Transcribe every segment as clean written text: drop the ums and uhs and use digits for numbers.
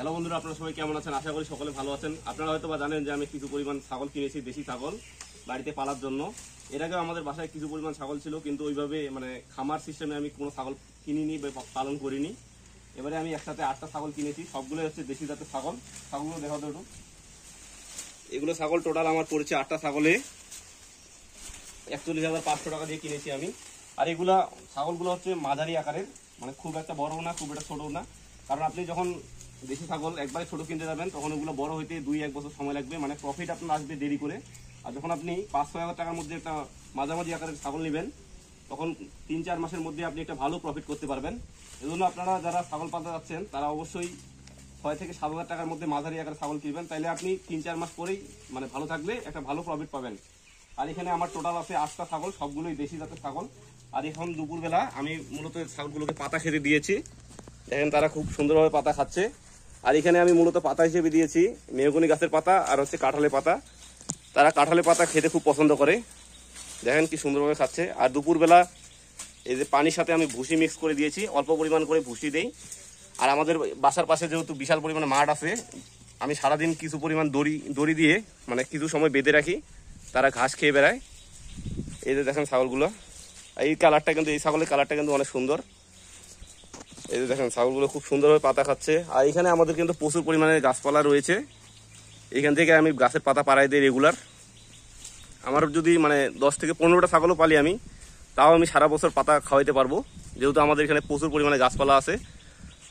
Hello বন্ধুরা, আপনারা সবাই কেমন আছেন? আশা করি সকলে ভালো আছেন। আপনারা হয়তো বা জানেন যে আমি কিছু পরিমাণ ছাগল কিনেছি, দেশি ছাগল বাড়িতে পালার জন্য। এর আগেও আমাদের বাসায় কিছু পরিমাণ ছাগল ছিল, কিন্তু ওইভাবে খামার সিস্টেমে আমি কোনো ছাগল কিনিনি বা পালন করিনি। এবারে আমি একসাথে 8টা ছাগল কিনেছি, সবগুলোই হচ্ছে দেশি জাতের ছাগল। ছাগলগুলো দেখা তো একটু। এগুলো ছাগল টোটাল আমার পড়েছে 8টা ছাগলে 41,500 টাকা দিয়ে কিনেছি আমি। আর এগুলা ছাগলগুলো হচ্ছে মাঝারি আকারের, খুব একটা বড় না, খুব একটা ছোটও না। কারণ আপনি যখন দেশি ছাগল একবারে ছোট কিনতে যাবেন তখন ওগুলো বড় হইতে 2-1 বছর সময় লাগবে, প্রফিট আপনার আসবে দেরি করে। আর যখন আপনি 5-6 হাজার টাকার মধ্যে একটা মাঝামাঝি আকারের ছাগল নেবেন তখন 3-4 মাসের মধ্যে আপনি একটা ভালো প্রফিট করতে পারবেন। এজন্য আপনারা যারা ছাগল পালতে যাচ্ছেন তারা অবশ্যই 6 থেকে 7 হাজার টাকার মধ্যে মাঝারি আকারের ছাগল কিনবেন, তাইলে আপনি 3-4 মাস পরেই ভালো থাকলে একটা ভালো প্রফিট পাবেন। আর এখানে আমার টোটাল আছে 8টা ছাগল, সবগুলোই দেশি জাতের ছাগল। আর এখন দুপুরবেলা আমি মূলত ছাগলগুলোকে পাতা খেতে দিয়েছি, দেখেন তারা খুব সুন্দরভাবে পাতা খাচ্ছে। আর এখানে আমি মূলত পাতা হিসেবে দিয়েছি মেহগনি গাছের পাতা আর হচ্ছে কাঁঠালের পাতা। তারা কাঁঠালের পাতা খেতে খুব পছন্দ করে, দেখেন কি সুন্দরভাবে খাচ্ছে। আর দুপুরবেলা এই যে পানির সাথে আমি ভুসি মিক্স করে দিয়েছি, অল্প পরিমাণ করে ভুসি দেই। আর আমাদের বাসার পাশে যেহেতু বিশাল পরিমাণে মাঠ আছে, আমি সারাদিন কিছু পরিমাণ দড়ি দিয়ে কিছু সময় বেঁধে রাখি, তারা ঘাস খেয়ে বেড়ায়। এই যে দেখেন ছাগলগুলো, এই কালারটা কিন্তু, এই ছাগলের কালারটা কিন্তু অনেক সুন্দর। এই যে দেখেন ছাগলগুলো খুব সুন্দরভাবে পাতা খাচ্ছে। আর এখানে আমাদের কিন্তু প্রচুর পরিমাণে গাছপালা রয়েছে, এখান থেকে আমি গাছের পাতা পাড়াই দিই রেগুলার। আমার যদি 10 থেকে 15টা ছাগলও পালি আমি, তাও আমি সারা বছর পাতা খাওয়াইতে পারবো, যেহেতু আমাদের এখানে প্রচুর পরিমাণে গাছপালা আছে।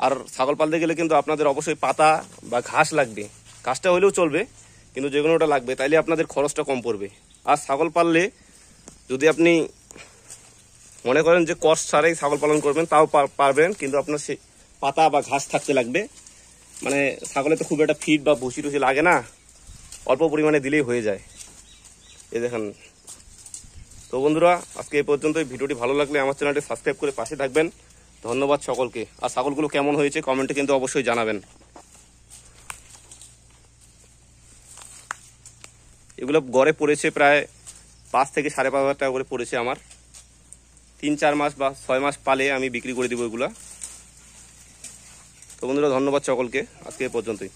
আর ছাগল পালতে গেলে কিন্তু আপনাদের অবশ্যই পাতা বা ঘাস লাগবে, ঘাসটা হলেও চলবে কিন্তু যে কোনোটা লাগবে, তাইলে আপনাদের খরচটা কম পড়বে। আর ছাগল পাললে যদি আপনি মনে করেন যে কষ্ট ছাড়াই ছাগল পালন করবেন তাও পারবেন, কিন্তু আপনার সে পাতা বা ঘাস থাকতে লাগবে। ছাগলে তো খুব একটা ফিড বা ভুসি টুসি লাগে না, অল্প পরিমাণে দিলেই হয়ে যায়। এই দেখেন। তো বন্ধুরা, আজকে এই পর্যন্তই। ভিডিওটি ভালো লাগলে আমার চ্যানেলটি সাবস্ক্রাইব করে পাশে থাকবেন। ধন্যবাদ সকলকে। আর ছাগলগুলো কেমন হয়েছে কমেন্টে কিন্তু অবশ্যই জানাবেন। এগুলো গড়ে পড়েছে প্রায় 5 থেকে 5,500 টাকা করে পড়েছে আমার। 3-4 মাস বা 6 মাস পালে আমি বিক্রি করে দিব এগুলা। তো বন্ধুরা, ধন্যবাদ সকলকে। আজকে এই পর্যন্তই।